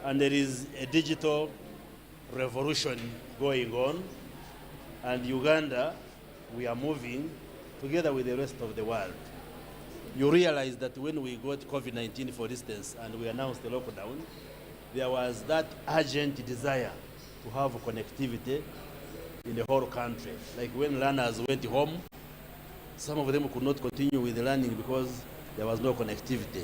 and there is a digital revolution going on, and Uganda, we are moving together with the rest of the world. You realize that when we got COVID-19, for instance, and we announced the lockdown, there was that urgent desire to have connectivity in the whole country. Like when learners went home, some of them could not continue with the learning because there was no connectivity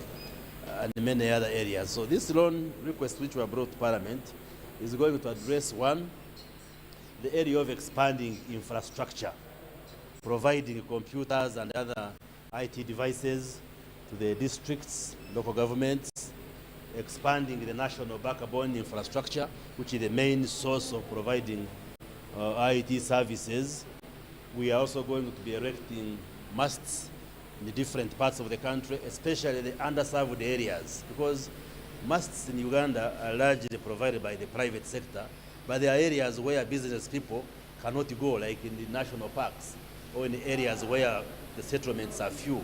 and many other areas. So this loan request which were brought to Parliament is going to address, one, the area of expanding infrastructure, providing computers and other IT devices to the districts, local governments, expanding the national backbone infrastructure, which is the main source of providing IT services. We are also going to be erecting masts in the different parts of the country, especially the underserved areas, because masts in Uganda are largely provided by the private sector, but there are areas where business people cannot go, like in the national parks or in the areas where the settlements are few,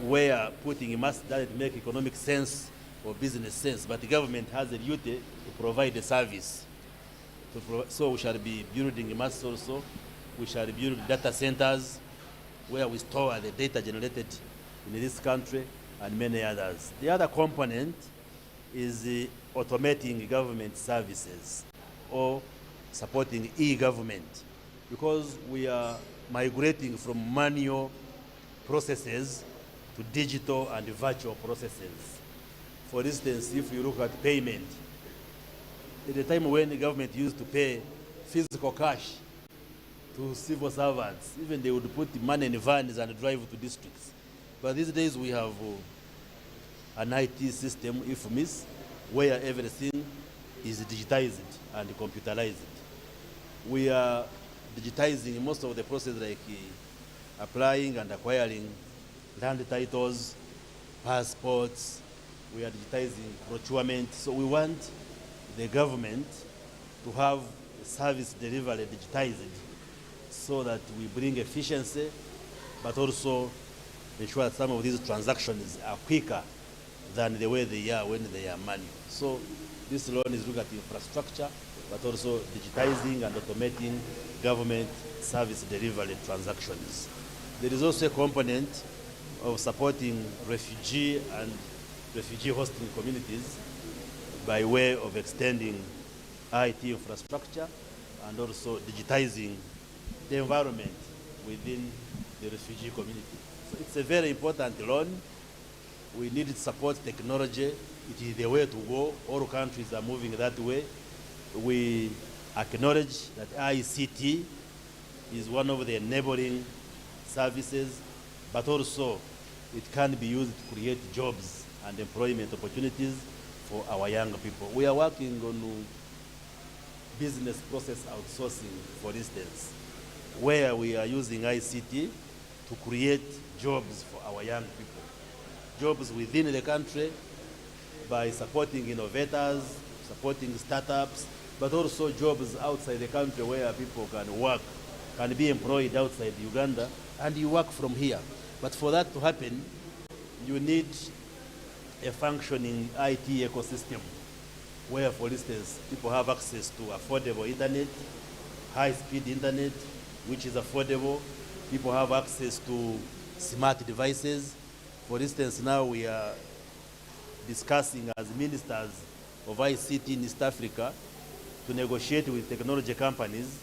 where putting a mast doesn't make economic sense or business sense, but the government has a duty to provide the service. So we shall be building masts also. We shall build data centers where we store the data generated in this country and many others. The other component is automating government services or supporting e-government, because we are migrating from manual processes to digital and virtual processes. For instance, if you look at payment, at the time when the government used to pay physical cash to civil servants, even they would put money in vans and drive to districts. But these days we have an IT system, IFMIS, where everything is digitized and computerized. We are digitizing most of the process, like applying and acquiring land titles, passports. We are digitizing procurement. So we want the government to have service delivery digitized so that we bring efficiency, but also ensure that some of these transactions are quicker than the way they are when they are manual. So this loan is looking at infrastructure, but also digitizing and automating government service delivery transactions. There is also a component of supporting refugee and refugee hosting communities by way of extending IT infrastructure and also digitizing the environment within the refugee community. So it's a very important loan. We need to support technology. It is the way to go. All countries are moving that way. We acknowledge that ICT is one of the enabling services, but also it can be used to create jobs and employment opportunities for our young people. We are working on business process outsourcing, for instance, where we are using ICT to create jobs for our young people. Jobs within the country by supporting innovators, supporting startups, but also jobs outside the country where people can work, can be employed outside Uganda, and you work from here. But for that to happen, you need a functioning IT ecosystem where, for instance, people have access to affordable internet, high-speed internet, which is affordable. People have access to smart devices. For instance, now we are discussing as ministers of ICT in East Africa to negotiate with technology companies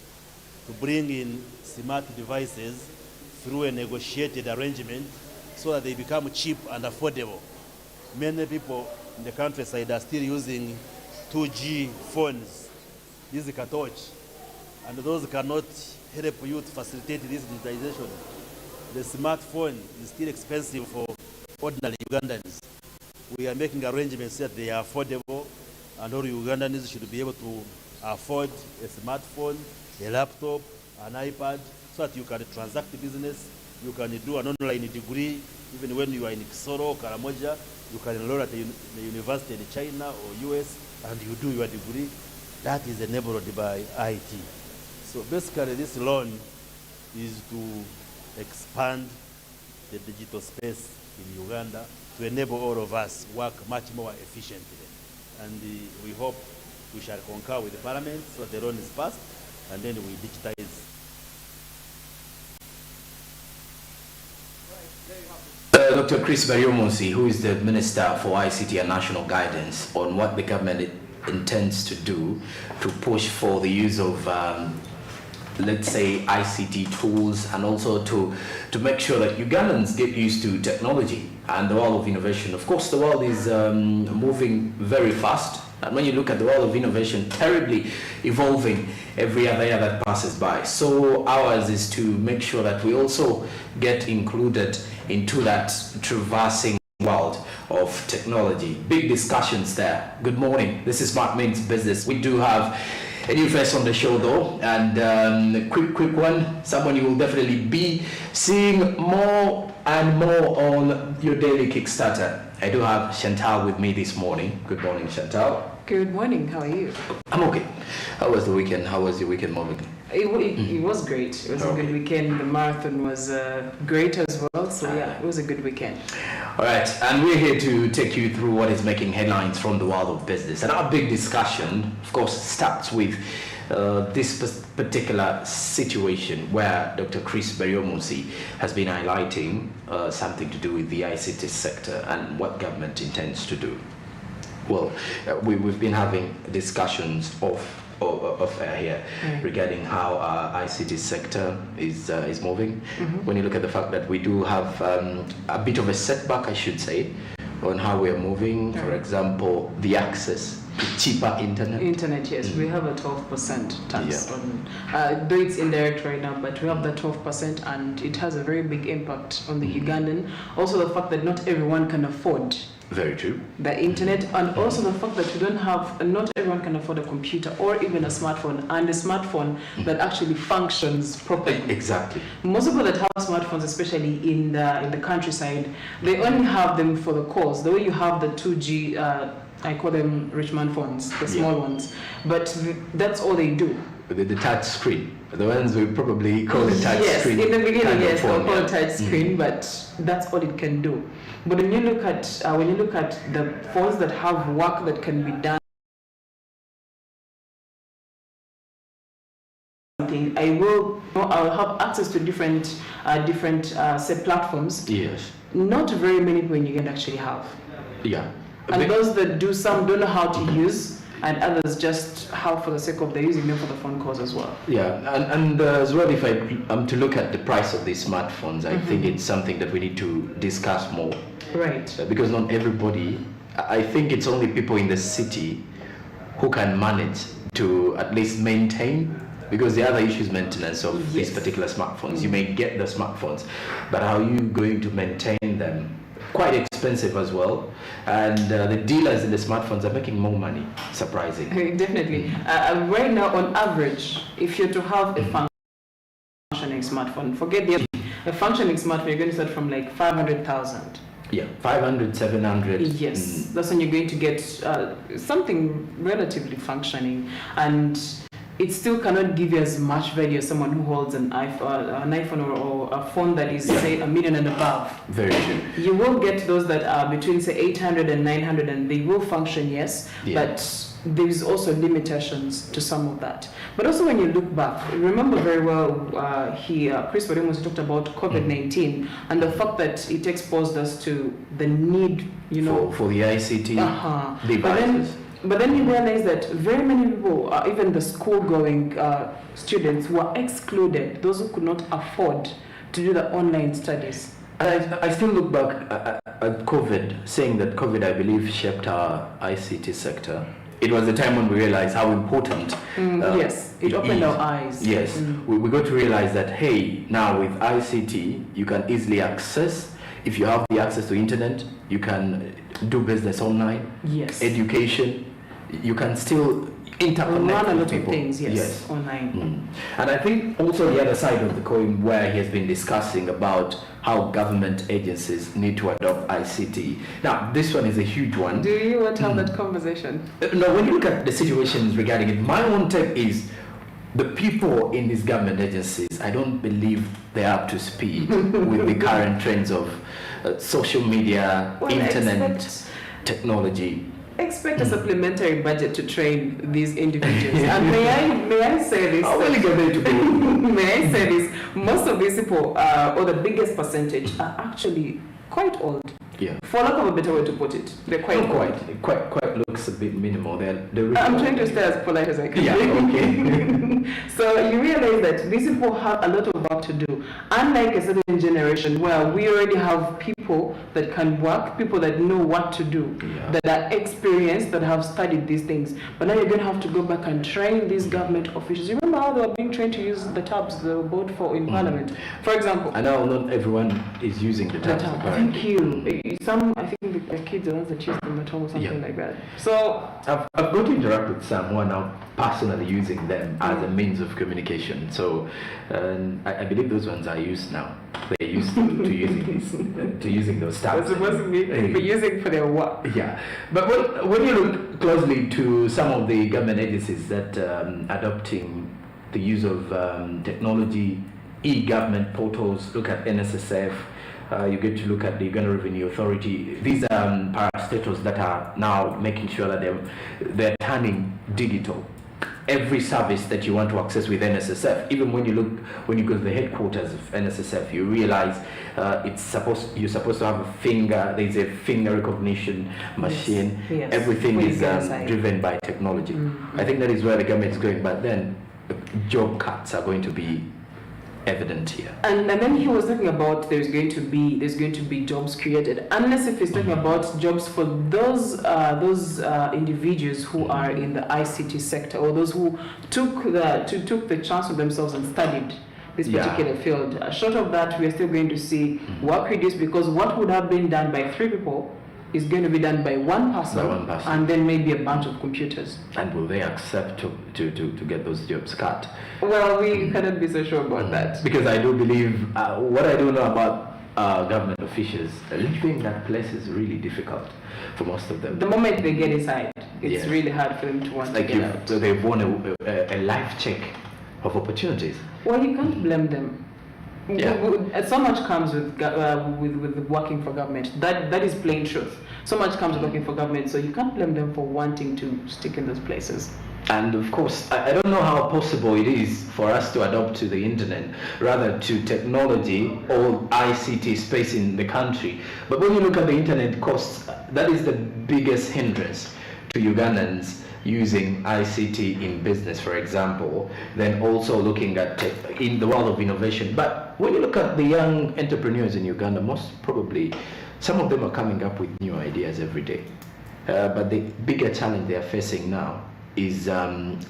to bring in smart devices through a negotiated arrangement so that they become cheap and affordable. Many people in the countryside are still using 2G phones, these cartouch, and those cannot help you to facilitate this digitization. The smartphone is still expensive for ordinary Ugandans. We are making arrangements that they are affordable, and all Ugandans should be able to afford a smartphone, a laptop, an iPad, so that you can transact business. You can do an online degree, even when you are in Kisoro or Karamoja. You can enroll at the university in China or US, and you do your degree. That is enabled by IT. So basically, this loan is to expand the digital space in Uganda to enable all of us work much more efficiently. and we hope we shall concur with the Parliament so the loan is passed, and then we digitize. Dr. Chris Baryomonsi, who is the Minister for ICT and National Guidance, on what the government intends to do to push for the use of, let's say, ICT tools, and also to make sure that Ugandans get used to technology and the world of innovation. Of course, the world is moving very fast. And when you look at the world of innovation, terribly evolving every other year that passes by. So ours is to make sure that we also get included into that traversing world of technology. Big discussions there. Good morning. This is Mark Means Business. We do have a new face on the show though, and a quick one. Someone you will definitely be seeing more and more on your daily Kickstarter. I do have Chantal with me this morning. Good morning, Chantal. Good morning. How are you? I'm okay. How was the weekend? How was your weekend, Morgan? It was great. It was a good weekend. The marathon was great as well. So yeah, it was a good weekend. All right, and we're here to take you through what is making headlines from the world of business. And our big discussion, of course, starts with this particular situation where Dr. Chris Baryomonsi has been highlighting something to do with the ICT sector and what government intends to do. Well, we've been having discussions of here regarding how our ICT sector is moving. When you look at the fact that we do have a bit of a setback, I should say, on how we are moving. For example, the access to cheaper internet. Internet, yes. We have a 12% tax on, though it's indirect right now, but we have the 12%, and it has a very big impact on the Ugandan. Also the fact that not everyone can afford very true. The internet, and also the fact that we don't have, not everyone can afford a computer or even a smartphone, and a smartphone that actually functions properly. Exactly. Most people that have smartphones, especially in the countryside, they only have them for the calls. The way you have the 2G, I call them rich man phones, the small ones, but that's all they do. The touch screen, the ones we probably call the touch screen. Yes, in the beginning, yes, they'll call it touch screen, but that's all it can do. But when you look at the phones that have work that can be done, I'll have access to different say platforms. Yes. Not very many people in Uganda actually have. Yeah. And those that do, some don't know how to use, and others just have for the sake of they're using them for the phone calls as well. Yeah, and as well, if I'm to look at the price of these smartphones, I think it's something that we need to discuss more. Right. Because not everybody, I think it's only people in the city who can manage to at least maintain, because the other issue is maintenance of these particular smartphones. You may get the smartphones, but how are you going to maintain them? Quite expensive as well, and the dealers in the smartphones are making more money, surprisingly. Definitely. Right now, on average, if you're to have a functioning smartphone, forget a functioning smartphone, you're going to start from like 500,000. Yeah, 500, 700. Yes, that's when you're going to get something relatively functioning, and it still cannot give you as much value as someone who holds an iPhone or a phone that is, say, $1 million and above. Very true. You will get those that are between, say, 800 and 900, and they will function, yes, but there is also limitations to some of that. But also when you look back, remember very well, Chris Baryomonsi talked about COVID-19 and the fact that it exposed us to the need, for the ICT devices. But then you realize that very many people, even the school-going students, were excluded, those who could not afford to do the online studies. I still look back at COVID, saying that COVID, I believe, shaped our ICT sector. It was the time when we realized how important yes, it opened our eyes. Yes, we got to realize that, hey, now with ICT, you can easily access. If you have the access to internet, you can do business online. Yes. Education, you can still interconnect a lot people. Of things, yes. Online. And I think also the other side of the coin, where he has been discussing about how government agencies need to adopt ICT. Now, this one is a huge one. Do you want to have that conversation? No, when you look at the situations regarding it, my own take is the people in these government agencies, I don't believe they're up to speed with the current trends of social media, internet, technology. expect a supplementary budget to train these individuals. And may I say this? May I say this? Most of these people, or the biggest percentage, are actually quite old. Yeah. For lack of a better way to put it, they're quite quite looks a bit minimal. They're I'm trying to stay as polite as I can. Yeah. Okay. So you realize that these people have a lot of work to do. Unlike a certain generation where we already have people that can work, people that know what to do, that are experienced, that have studied these things. But now you're going to have to go back and train these government officials. You remember how they were being trained to use the tabs they were bought for in Parliament, for example? I know not everyone is using the tabs. Thank you. I think the kids are the ones that use them at home or something like that. So I've got to interact with some who are now personally using them as a means of communication. So I believe those ones are used now. They're used to using those tabs. They're supposed to be using for their work. Yeah, but when you look closely to some of the government agencies that adopting the use of technology, e-government portals, look at NSSF. You get to look at the Uganda Revenue Authority. These are parastatals that are now making sure that they're turning digital. Every service that you want to access with NSSF, even when you go to the headquarters of NSSF, you realize you're supposed to have a finger. There's a finger recognition machine. Yes. Everything is driven by technology. I think that is where the government is going. But then job cuts are going to be evident here. And then he was talking about there's going to be jobs created, unless if he's talking about jobs for those individuals who are in the ICT sector, or those who took the chance of themselves and studied this particular field. Short of that, we are still going to see work reduced, because what would have been done by 3 people is going to be done by one person, and then maybe a bunch of computers. And will they accept to get those jobs cut? Well, we cannot be so sure about that. Because I do believe, what I do know about government officials, leaving that place is really difficult for most of them. The moment they get inside, it's really hard for them to want to get out. So they've won a life check of opportunities. Well, you can't blame them. So much comes with working for government. That is plain truth. So much comes with working for government, so you can't blame them for wanting to stick in those places. And of course, I don't know how possible it is for us to adopt to the internet, rather to technology or ICT space in the country. But when you look at the internet costs, that is the biggest hindrance to Ugandans using ICT in business, for example, then also looking at in the world of innovation. But when you look at the young entrepreneurs in Uganda, most probably some of them are coming up with new ideas every day. But the bigger challenge they are facing now is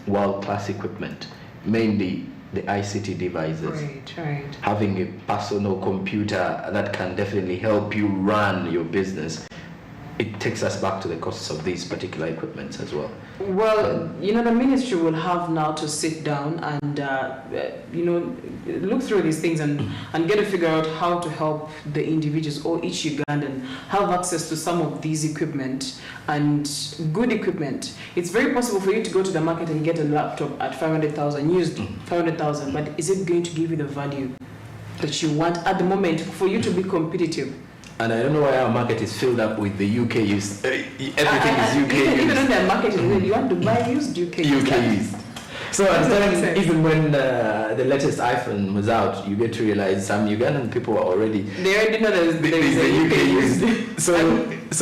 world-class equipment, mainly the ICT devices. Right. Having a personal computer that can definitely help you run your business. It takes us back to the costs of these particular equipments as well. Well, the ministry will have now to sit down and, look through these things and get to figure out how to help the individuals or each Ugandan have access to some of these equipment and good equipment. It's very possible for you to go to the market and get a laptop at 500,000, used 500,000, but is it going to give you the value that you want at the moment for you to be competitive? And I don't know why our market is filled up with the UK used. Everything is UK used. Even on the market, you want to buy used UK used. So at times, even when the latest iPhone was out, you get to realize some Ugandan people are already. They already know there's the UK used. So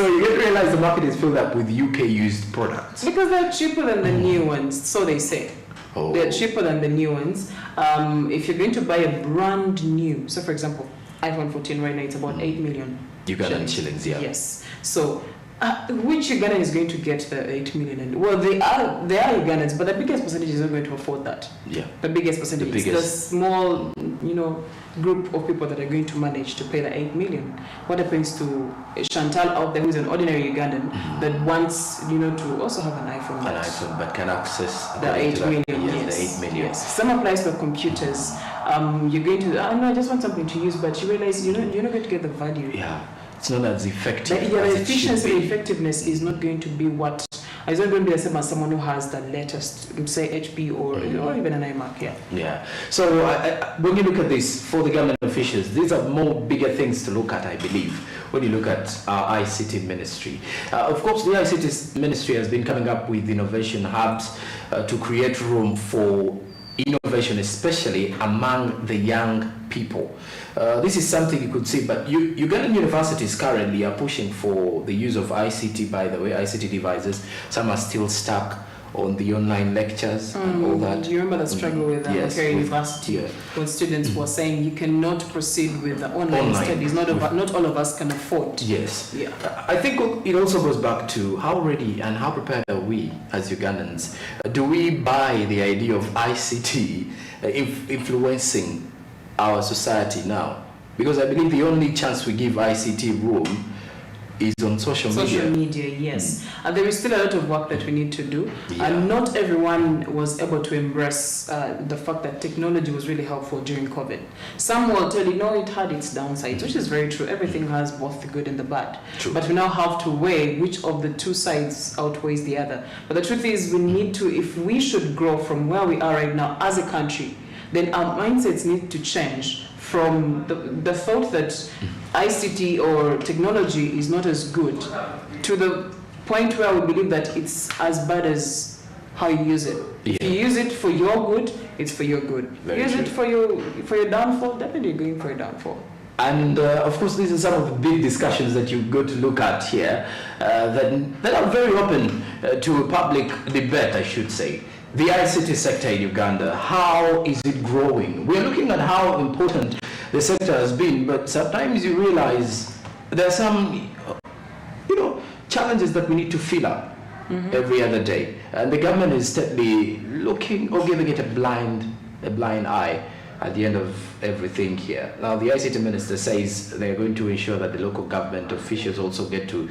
you get to realize the market is filled up with UK used products. Because they're cheaper than the new ones, so they say. Oh. They're cheaper than the new ones. If you're going to buy a brand new, so for example, iPhone 14 right now, it's about 8 million Ugandan shillings, yeah. Yes. So, which Ugandan is going to get the 8 million? Well, they are Ugandans, but the biggest percentage is not going to afford that. Yeah. The biggest percentage. It's the small, group of people that are going to manage to pay the 8 million. What happens to Chantal out there, who is an ordinary Ugandan that wants, to also have an iPhone? An iPhone, but can access the 8 million. Yes, the 8 million. Yes. Some applies for computers. You're going to, I just want something to use, but you realize you're not going to get the value. Yeah, it's not as effective. The efficiency and effectiveness is not going to be what. It's not going to be the same as someone who has the latest, say HP or even an iMac. Yeah. So when you look at this for the government officials, these are more bigger things to look at, I believe. when you look at our ICT ministry. Of course, the ICT ministry has been coming up with innovation hubs to create room for innovation, especially among the young people. This is something you could see, but Ugandan universities currently are pushing for the use of ICT, by the way, ICT devices. Some are still stuck on the online lectures and all that. Do you remember the struggle with Yes, Makerere University when students were saying you cannot proceed with the online studies? Not all of us can afford. Yes. Yeah. I think it also goes back to how ready and how prepared are we as Ugandans? Do we buy the idea of ICT influencing our society now? Because I believe the only chance we give ICT room is on social media. Social media, yes. And there is still a lot of work that we need to do. Yeah. And not everyone was able to embrace the fact that technology was really helpful during COVID. Some will tell you, no, it had its downsides, which is very true. Everything has both the good and the bad. True. But we now have to weigh which of the two sides outweighs the other. But the truth is, we need to, if we should grow from where we are right now as a country, then our mindsets need to change from the thought that ICT or technology is not as good to the point where we believe that it's as bad as how you use it. Yeah. If you use it for your good, it's for your good. Very use true. it for your downfall, definitely you're going for your downfall. And of course, these are some of the big discussions that you've got to look at here that are very open to public debate, I should say. The ICT sector in Uganda, how is it growing? We're looking at how important the sector has been, but sometimes you realize there are some, challenges that we need to fill up every other day. And the government is steadily looking or giving it a blind eye at the end of everything here. Now, the ICT minister says they're going to ensure that the local government officials also get to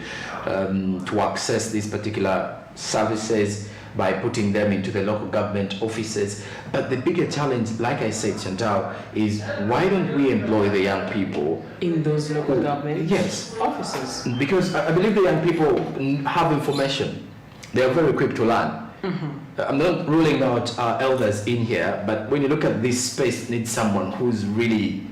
access these particular services by putting them into the local government offices. But the bigger challenge, like I said, Chantal, is why don't we employ the young people In those local government Yes. offices. Because I believe the young people have information. They are very quick to learn. I'm not ruling out our elders in here, but when you look at this space, needs someone who's really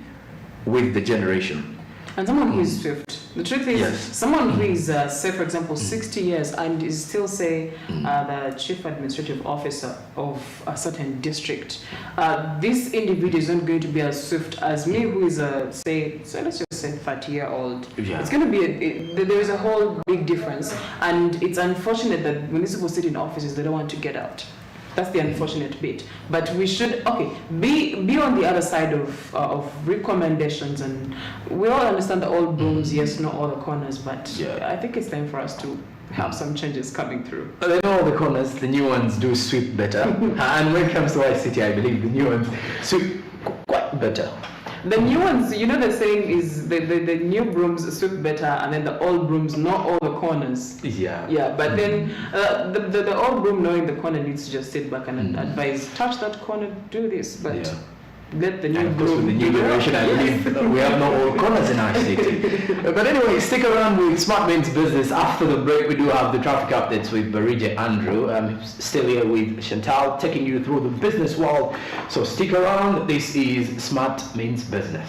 with the generation. And someone who is swift. The truth is, Yes. someone who is, say, for example, 60 years and is still, say, the chief administrative officer of a certain district, this individual is not going to be as swift as me, who is, say, so let's just say 30-year-old. Yeah. It's going to be, there is a whole big difference. And it's unfortunate that municipal sit in offices, they don't want to get out. That's the unfortunate bit. But we should, be on the other side of recommendations, and we all understand the old brooms, yes, not all the corners, but Yeah. I think it's time for us to have some changes coming through. They know all the corners, the new ones do sweep better. And when it comes to ICT, I believe the new ones sweep quite better. The new ones, the saying is the new brooms sweep better, and then the old brooms know all the corners. Yeah. Yeah, but then the old broom knowing the corner needs to just sit back and advise, touch that corner, do this, but Yeah. let the new And of course, broom with the new do generation, I Yes. believe we have no old corners in our city. But anyway, stick around with Smart Means Business. After the break, we do have the traffic updates with Barija Andrew. I'm still here with Chantal, taking you through the business world. So stick around. This is Smart Means Business.